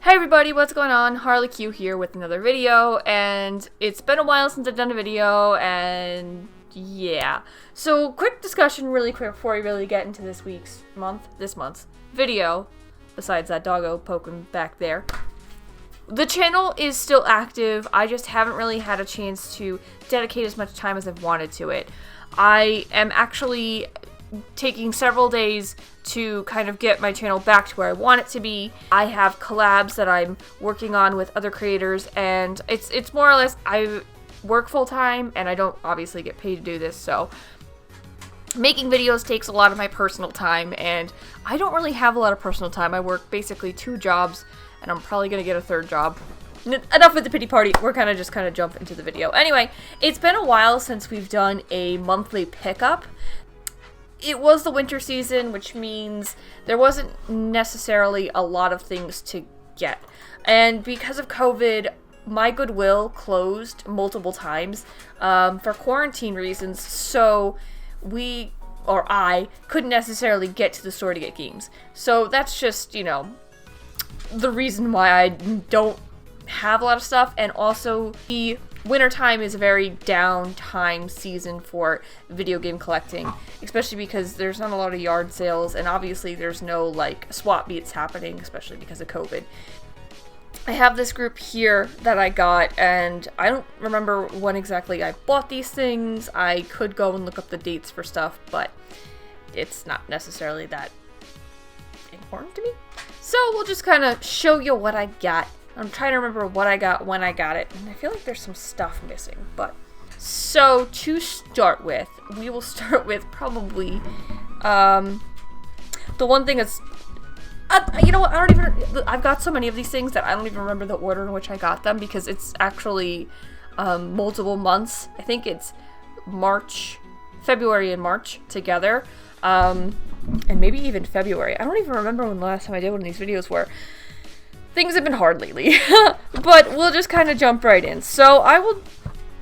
Hey everybody, what's going on? Harley Q here with another video, and it's been a while since I've done a video, and yeah. So, quick discussion really quick before we really get into this month's video, besides that doggo poking back there. The channel is still active, I just haven't really had a chance to dedicate as much time as I've wanted to it. I am actually taking several days to kind of get my channel back to where I want it to be. I have collabs that I'm working on with other creators, and it's more or less I work full-time and I don't obviously get paid to do this, so making videos takes a lot of my personal time, and I don't really have a lot of personal time. I work basically 2 jobs, and I'm probably gonna get a 3rd job. Enough with the pity party, we're kind of jump into the video. Anyway, it's been a while since we've done a monthly pickup. It was the winter season, which means there wasn't necessarily a lot of things to get. And because of COVID, my Goodwill closed multiple times for quarantine reasons, so I couldn't necessarily get to the store to get games. So that's just, you know, the reason why I don't have a lot of stuff. And also, the wintertime is a very downtime season for video game collecting, especially because there's not a lot of yard sales, and obviously there's no like swap meets happening, especially because of COVID. I have this group here that I got, and I don't remember when exactly I bought these things. I could go and look up the dates for stuff, but it's not necessarily that important to me. So we'll just kind of show you what I got. I'm trying to remember what I got when I got it, and I feel like there's some stuff missing, but... So, to start with, we will start with probably, the one thing that's... you know what, I've got so many of these things that I don't even remember the order in which I got them, because it's actually, multiple months. I think it's February and March together, and maybe even February. I don't even remember when the last time I did one of these videos were. Things have been hard lately, but we'll just kind of jump right in. So I will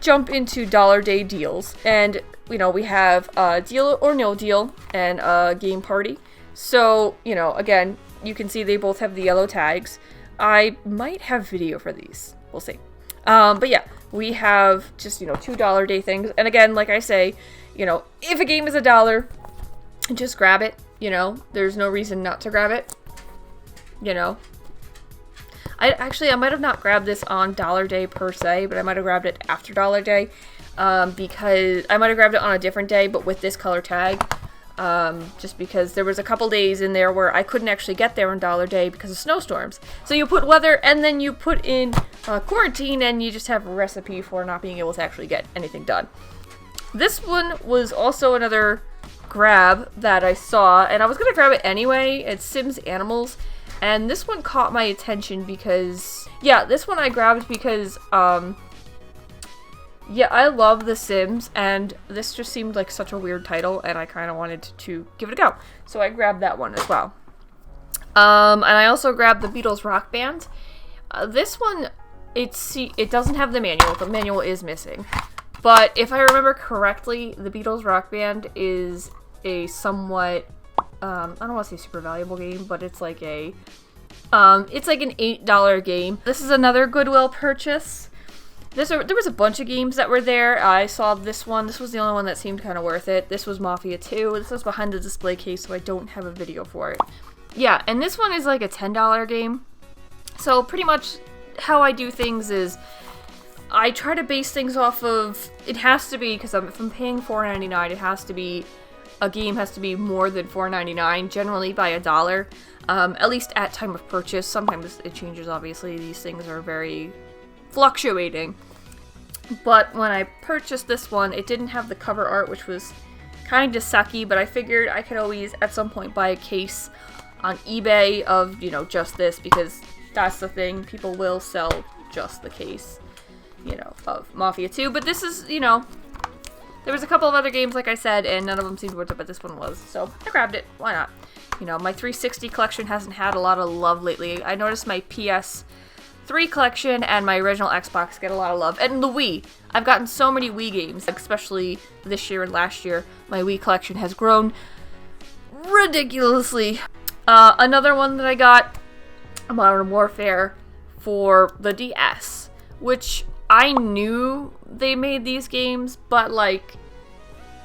jump into Dollar Day deals, and you know, we have a deal or no deal and a game party. So, you know, again, you can see they both have the yellow tags. I might have video for these, we'll see. But yeah, we have just, you know, 2 Dollar Day things, and again, like I say, you know, if a game is $1, just grab it. You know, there's no reason not to grab it, you know. I might have not grabbed this on Dollar Day per se, but I might have grabbed it after Dollar Day, because I might have grabbed it on a different day, but with this color tag, just because there was a couple days in there where I couldn't actually get there on Dollar Day because of snowstorms. So you put weather, and then you put in quarantine, and you just have a recipe for not being able to actually get anything done. This one was also another grab that I saw, and I was going to grab it anyway. It's Sims Animals. And this one caught my attention because, yeah, this one I grabbed because, yeah, I love The Sims, and this just seemed like such a weird title, and I kind of wanted to give it a go. So I grabbed that one as well. And I also grabbed the Beatles Rock Band. This one, it doesn't have the manual. The manual is missing. But if I remember correctly, the Beatles Rock Band is a somewhat... I don't want to say super valuable game, but it's like an $8 game. This is another Goodwill purchase. There was a bunch of games that were there. I saw this one. This was the only one that seemed kind of worth it. This was Mafia 2. This was behind the display case, so I don't have a video for it. Yeah, and this one is like a $10 game. So pretty much how I do things is I try to base things off of, it has to be, because if I'm paying $4.99, it has to be, a game has to be more than $4.99, generally by $1, at least at time of purchase. Sometimes it changes, obviously. These things are very fluctuating. But when I purchased this one, it didn't have the cover art, which was kind of sucky, but I figured I could always, at some point, buy a case on eBay of, you know, just this, because that's the thing. People will sell just the case, you know, of Mafia 2. But this is, you know... There was a couple of other games, like I said, and none of them seemed worth it, but this one was. So I grabbed it. Why not? You know, my 360 collection hasn't had a lot of love lately. I noticed my PS3 collection and my original Xbox get a lot of love. And the Wii. I've gotten so many Wii games, especially this year and last year. My Wii collection has grown ridiculously. Another one that I got Modern Warfare for the DS, which I knew they made these games, but like,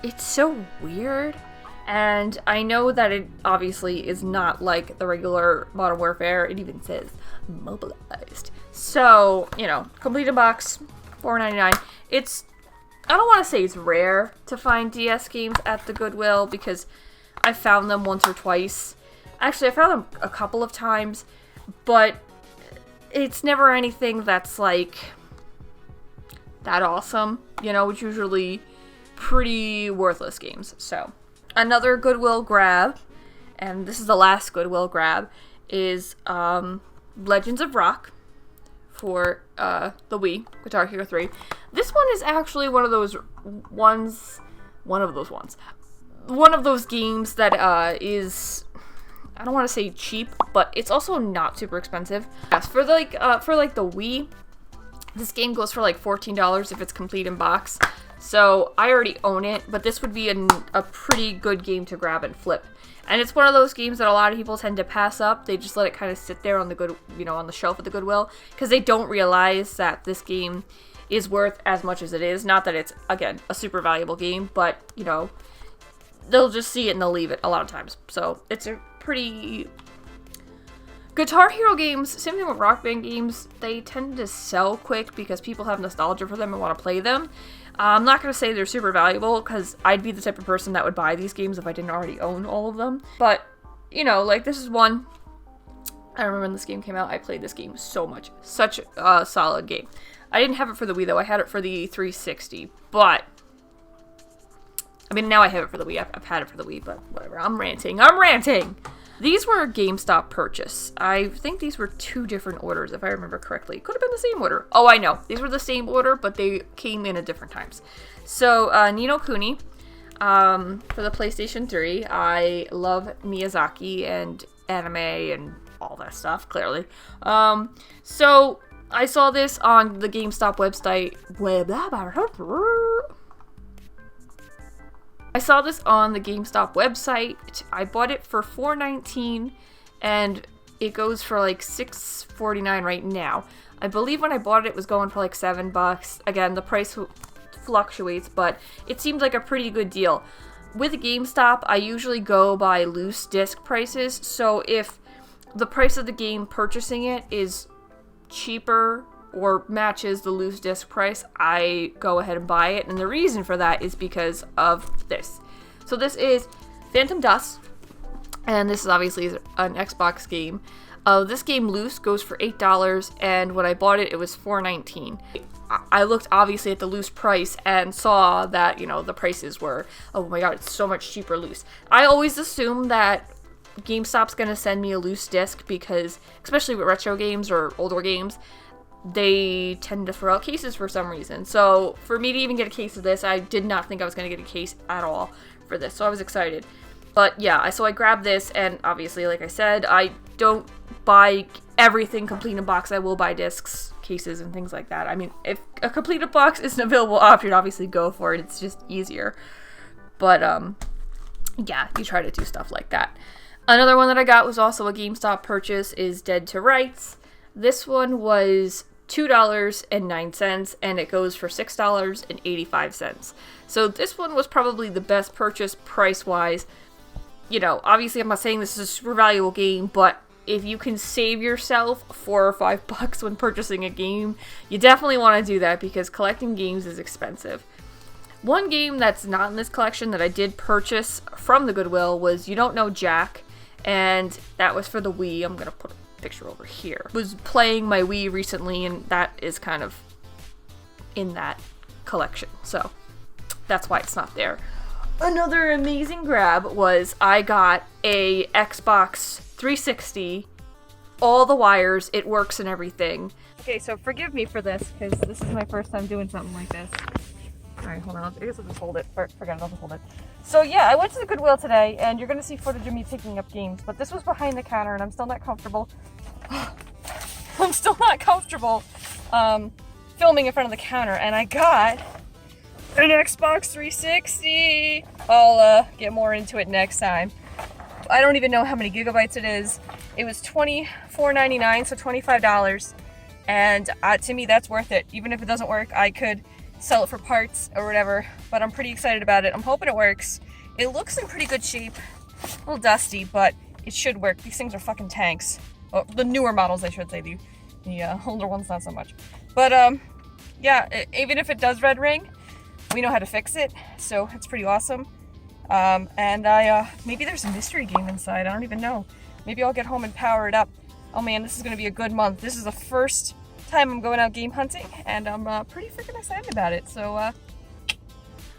it's so weird. And I know that it obviously is not like the regular Modern Warfare. It even says mobilized. So, you know, complete a box, $4.99. It's, I don't want to say it's rare to find DS games at the Goodwill because I found them once or twice. Actually, I found them a couple of times, but it's never anything that's like that awesome. You know, it's usually pretty worthless games. So, another Goodwill grab, and this is the last Goodwill grab, is Legends of Rock for the Wii, Guitar Hero 3. This one is actually one of those games that is, I don't want to say cheap, but it's also not super expensive. Yes, for the Wii, this game goes for like $14 if it's complete in box. So I already own it, but this would be a pretty good game to grab and flip. And it's one of those games that a lot of people tend to pass up. They just let it kind of sit there on the on the shelf at the Goodwill because they don't realize that this game is worth as much as it is. Not that it's, again, a super valuable game, but, you know, they'll just see it and they'll leave it a lot of times. So it's a pretty... Guitar Hero games, same thing with Rock Band games, they tend to sell quick because people have nostalgia for them and want to play them. I'm not going to say they're super valuable because I'd be the type of person that would buy these games if I didn't already own all of them. But, you know, like, this is one. I remember when this game came out, I played this game so much. Such a solid game. I didn't have it for the Wii, though. I had it for the 360. But, I mean, now I have it for the Wii. I've had it for the Wii, but whatever. I'm ranting. These were a GameStop purchase. I think these were 2 different orders, if I remember correctly. Could have been the same order. Oh, I know. These were the same order, but they came in at different times. So, Ni no Kuni, for the PlayStation 3. I love Miyazaki and anime and all that stuff, clearly. So, I saw this on the GameStop website. I saw this on the GameStop website. I bought it for $4.19 and it goes for like $6.49 right now. I believe when I bought it, it was going for like $7. Again, the price fluctuates, but it seemed like a pretty good deal. With GameStop, I usually go by loose disc prices, so if the price of the game purchasing it is cheaper or matches the loose disc price, I go ahead and buy it. And the reason for that is because of this. So this is Phantom Dust, and this is obviously an Xbox game. This game loose goes for $8, and when I bought it, it was $4.19. I looked obviously at the loose price and saw that, you know, the prices were, oh my god, it's so much cheaper loose. I always assume that GameStop's gonna send me a loose disc because, especially with retro games or older games, they tend to throw out cases for some reason. So for me to even get a case of this, I did not think I was going to get a case at all for this. So I was excited. But yeah, so I grabbed this, and obviously, like I said, I don't buy everything complete in box. I will buy discs, cases, and things like that. I mean, if a completed box is an available option, obviously go for it. It's just easier. But yeah, you try to do stuff like that. Another one that I got was also a GameStop purchase is Dead to Rights. This one was $2.09, and it goes for $6.85. So this one was probably the best purchase price-wise. You know, obviously I'm not saying this is a super valuable game, but if you can save yourself $4 or $5 when purchasing a game, you definitely want to do that because collecting games is expensive. One game that's not in this collection that I did purchase from the Goodwill was You Don't Know Jack, and that was for the Wii. I'm going to put picture over here. Was playing my Wii recently, and that is kind of in that collection, so that's why it's not there. Another amazing grab was I got a Xbox 360, all the wires, it works and everything. Okay, so forgive me for this because this is my first time doing something like this. Alright, hold on, I guess I'll just hold it. Forget it, I'll just hold it. So yeah, I went to the Goodwill today, and you're going to see footage of me picking up games, but this was behind the counter, and I'm still not comfortable. I'm still not comfortable filming in front of the counter, and I got an Xbox 360! I'll get more into it next time. I don't even know how many gigabytes it is. It was $24.99, so $25. And to me, that's worth it. Even if it doesn't work, I could sell it for parts or whatever. But I'm pretty excited about it. I'm hoping it works. It looks in pretty good shape. A little dusty, but it should work. These things are fucking tanks. Oh, the newer models, I should say. The older ones, not so much. But, yeah, even if it does red ring, we know how to fix it. So it's pretty awesome. And maybe there's a mystery game inside. I don't even know. Maybe I'll get home and power it up. Oh man, this is going to be a good month. This is the first time I'm going out game hunting, and I'm pretty freaking excited about it. So,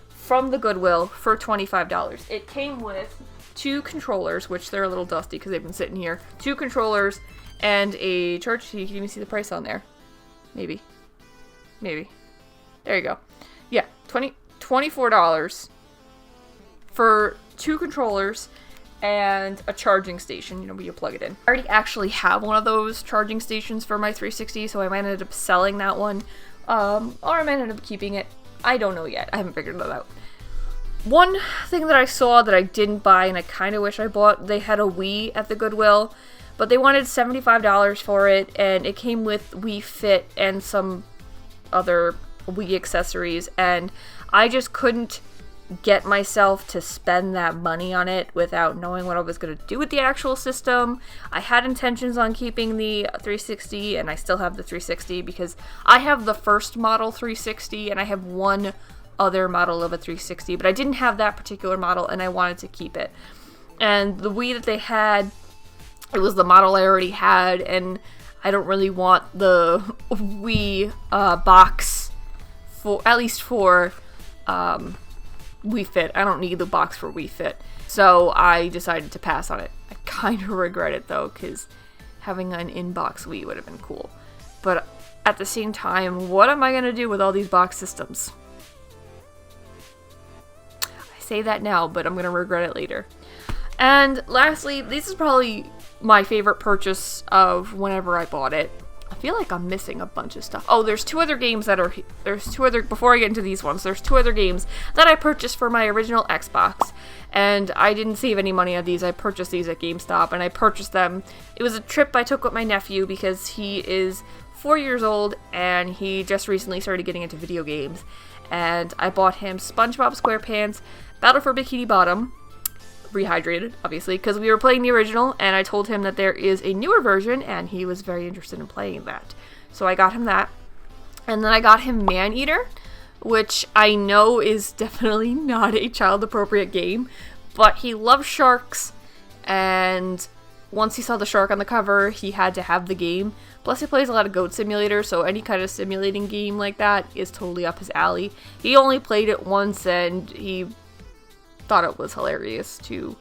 from the Goodwill for $25. It came with 2 controllers, which they're a little dusty because they've been sitting here. 2 controllers and a charge key. You can even see the price on there. Maybe. There you go. Yeah, $24 for 2 controllers and a charging station, where you plug it in. I already actually have one of those charging stations for my 360, so I might end up selling that one, or I might end up keeping it. I don't know yet. I haven't figured it out. One thing that I saw that I didn't buy and I kind of wish I bought, they had a Wii at the Goodwill, but they wanted $75 for it, and it came with Wii Fit and some other Wii accessories, and I just couldn't get myself to spend that money on it without knowing what I was going to do with the actual system. I had intentions on keeping the 360, and I still have the 360 because I have the first model 360 and I have one other model of a 360, but I didn't have that particular model and I wanted to keep it. And the Wii that they had, it was the model I already had, and I don't really want the Wii box for, at least for Wii Fit. I don't need the box for Wii Fit. So I decided to pass on it. I kind of regret it though, because having an in-box Wii would have been cool. But at the same time, what am I going to do with all these box systems? I say that now, but I'm going to regret it later. And lastly, this is probably my favorite purchase of whenever I bought it. I feel like I'm missing a bunch of stuff. Oh, there's 2 other games that are... Before I get into these ones, there's 2 other games that I purchased for my original Xbox. And I didn't save any money on these. I purchased these at GameStop, and I purchased them. It was a trip I took with my nephew because he is 4 years old, and he just recently started getting into video games. And I bought him SpongeBob SquarePants Battle for Bikini Bottom, rehydrated, obviously, because we were playing the original, and I told him that there is a newer version, and he was very interested in playing that. So I got him that. And then I got him Maneater, which I know is definitely not a child-appropriate game, but he loves sharks, and once he saw the shark on the cover, he had to have the game. Plus, he plays a lot of Goat Simulator, so any kind of simulating game like that is totally up his alley. He only played it once, and he thought it was hilarious to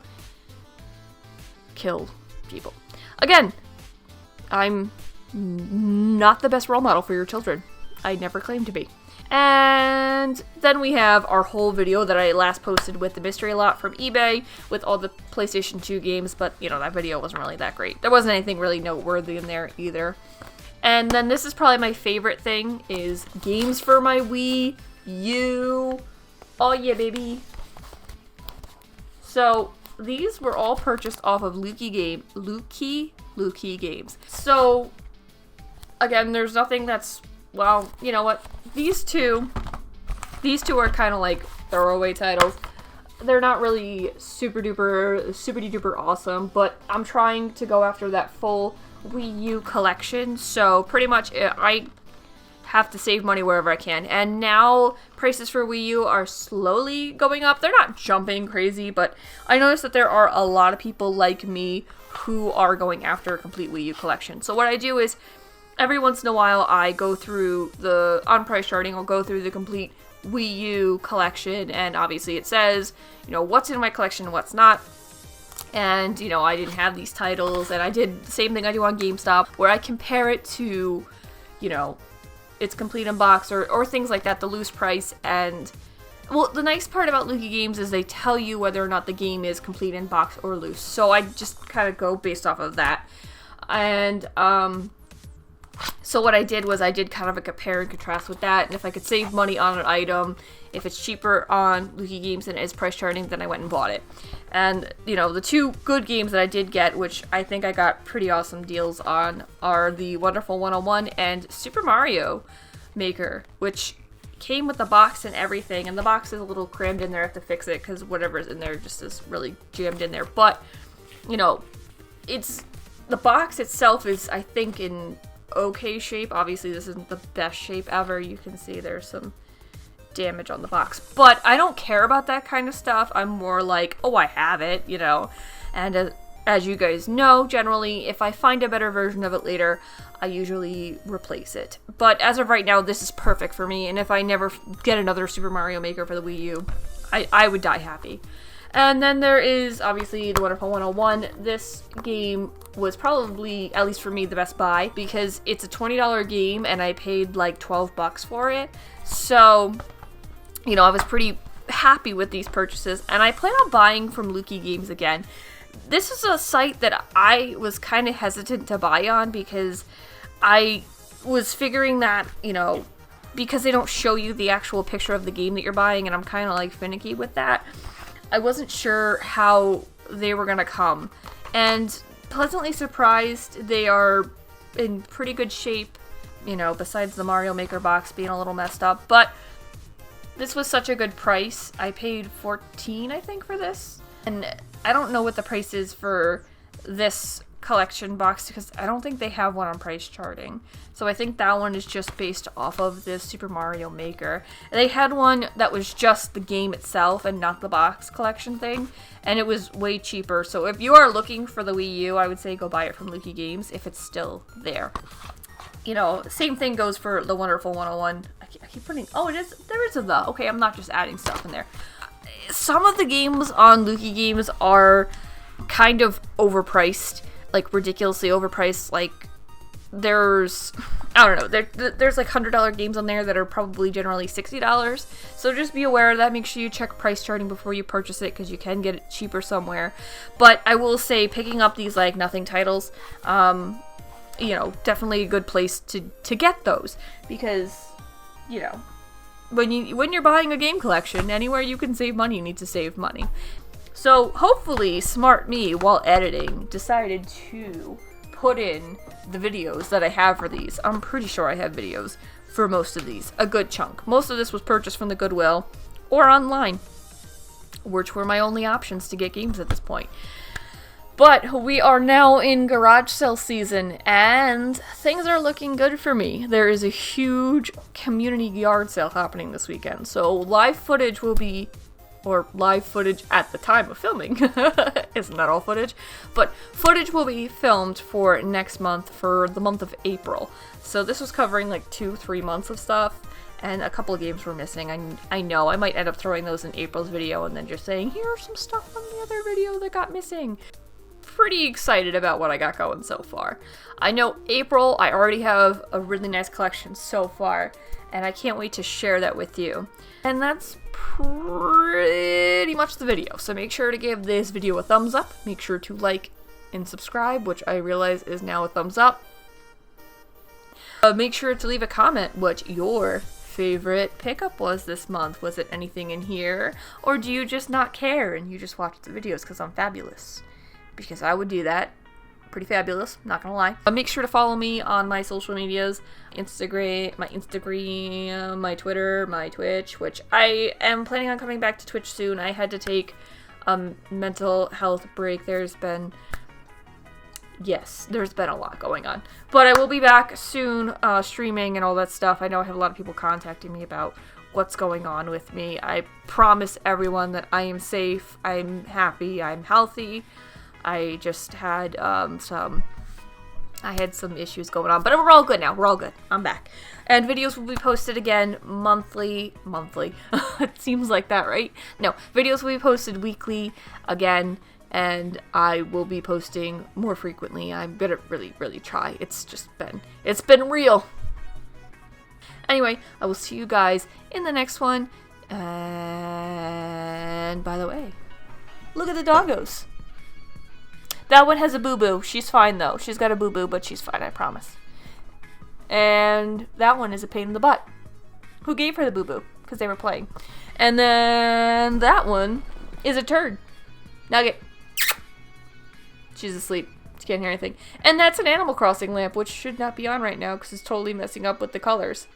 kill people. Again, I'm not the best role model for your children. I never claimed to be. And then we have our whole video that I last posted with the mystery lot from eBay with all the PlayStation 2 games, but that video wasn't really that great. There wasn't anything really noteworthy in there either. And then this is probably my favorite thing, is games for my Wii U. Oh yeah, baby. So these were all purchased off of Lukey Games. So again, there's nothing that's, well, you know what? These two are kind of like throwaway titles. They're not really super duper awesome, but I'm trying to go after that full Wii U collection. So pretty much I have to save money wherever I can. And now prices for Wii U are slowly going up. They're not jumping crazy, but I noticed that there are a lot of people like me who are going after a complete Wii U collection. So what I do is every once in a while I go through on price charting, I'll go through the complete Wii U collection, and obviously it says, what's in my collection, what's not. And, I didn't have these titles, and I did the same thing I do on GameStop, where I compare it to, its complete in box or things like that, the loose price. And well, the nice part about Lukey Games is they tell you whether or not the game is complete in box or loose. So I just kind of go based off of that. And So what I did was I did kind of a compare and contrast with that, and if I could save money on an item, if it's cheaper on Lukey Games than it is price charting, then I went and bought it. And, you know, the two good games that I did get, which I think I got pretty awesome deals on, are the Wonderful 101 and Super Mario Maker, which came with the box and everything, and the box is a little crammed in there. I have to fix it because whatever's in there just is really jammed in there. But, you know, the box itself is, I think, in okay shape. Obviously this isn't the best shape ever. You can see there's some damage on the box, but I don't care about that kind of stuff. I'm more like, oh, I have it, you know. And as you guys know, generally if I find a better version of it later, I usually replace it. But as of right now, this is perfect for me, and if I never get another Super Mario Maker for the Wii U, I would die happy. And then there is obviously the Wonderful 101. This game was probably, at least for me, the best buy because it's a $20 game and I paid like $12 for it. So, you know, I was pretty happy with these purchases, and I plan on buying from Lukey Games again. This is a site that I was kind of hesitant to buy on because I was figuring that, you know, because they don't show you the actual picture of the game that you're buying, and I'm kind of like finicky with that, I wasn't sure how they were going to come. And pleasantly surprised, they are in pretty good shape, you know, besides the Mario Maker box being a little messed up. But this was such a good price. I paid $14, I think, for this. And I don't know what the price is for this collection box because I don't think they have one on price charting. So I think that one is just based off of this Super Mario Maker. They had one that was just the game itself and not the box collection thing, and it was way cheaper. So if you are looking for the Wii U, I would say go buy it from Lukey Games if it's still there. You know, same thing goes for the Wonderful 101. I keep putting, oh, there is a the. Okay, I'm not just adding stuff in there. Some of the games on Lukey Games are kind of overpriced, like ridiculously overpriced. Like there's, I don't know, there's like $100 games on there that are probably generally $60. So just be aware of that. Make sure you check price charting before you purchase it because you can get it cheaper somewhere. But I will say picking up these like nothing titles, you know, definitely a good place to get those because, you know, when you're buying a game collection, anywhere you can save money, you need to save money. So hopefully smart me, while editing, decided to put in the videos that I have for these. I'm pretty sure I have videos for most of these, a good chunk. Most of this was purchased from the Goodwill or online, which were my only options to get games at this point. But we are now in garage sale season, and things are looking good for me. There is a huge community yard sale happening this weekend, so live footage will be, or live footage at the time of filming, isn't that all footage? But footage will be filmed for next month, for the month of April. So this was covering like 2-3 months of stuff, and a couple of games were missing. I know, I might end up throwing those in April's video and then just saying, here's some stuff from the other video that got missing. Pretty excited about what I got going so far. I know April, I already have a really nice collection so far, and I can't wait to share that with you. And that's pretty much the video. So make sure to give this video a thumbs up. Make sure to like and subscribe, which I realize is now a thumbs up. Make sure to leave a comment what your favorite pickup was this month. Was it anything in here? Or do you just not care and you just watch the videos because I'm fabulous? Because I would do that. Pretty fabulous, not gonna lie. Make sure to follow me on my social medias, my Instagram, my Twitter, my Twitch, which I am planning on coming back to Twitch soon. I had to take a mental health break. There's been a lot going on. But I will be back soon, streaming and all that stuff. I know I have a lot of people contacting me about what's going on with me. I promise everyone that I am safe, I'm happy, I'm healthy. I just had some issues going on, but we're all good now. We're all good. I'm back. And videos will be posted again monthly. It seems like that, right? No, videos will be posted weekly again, and I will be posting more frequently. I'm gonna really try. It's been real. Anyway, I will see you guys in the next one. And by the way, look at the doggos. That one has a boo-boo. She's fine, though. She's got a boo-boo, but she's fine, I promise. And And that one is a pain in the butt. Who gave her the boo-boo? Because they were playing. And then that one is a turd. Nugget. She's asleep. She can't hear anything. And that's an Animal Crossing lamp, which should not be on right now because it's totally messing up with the colors.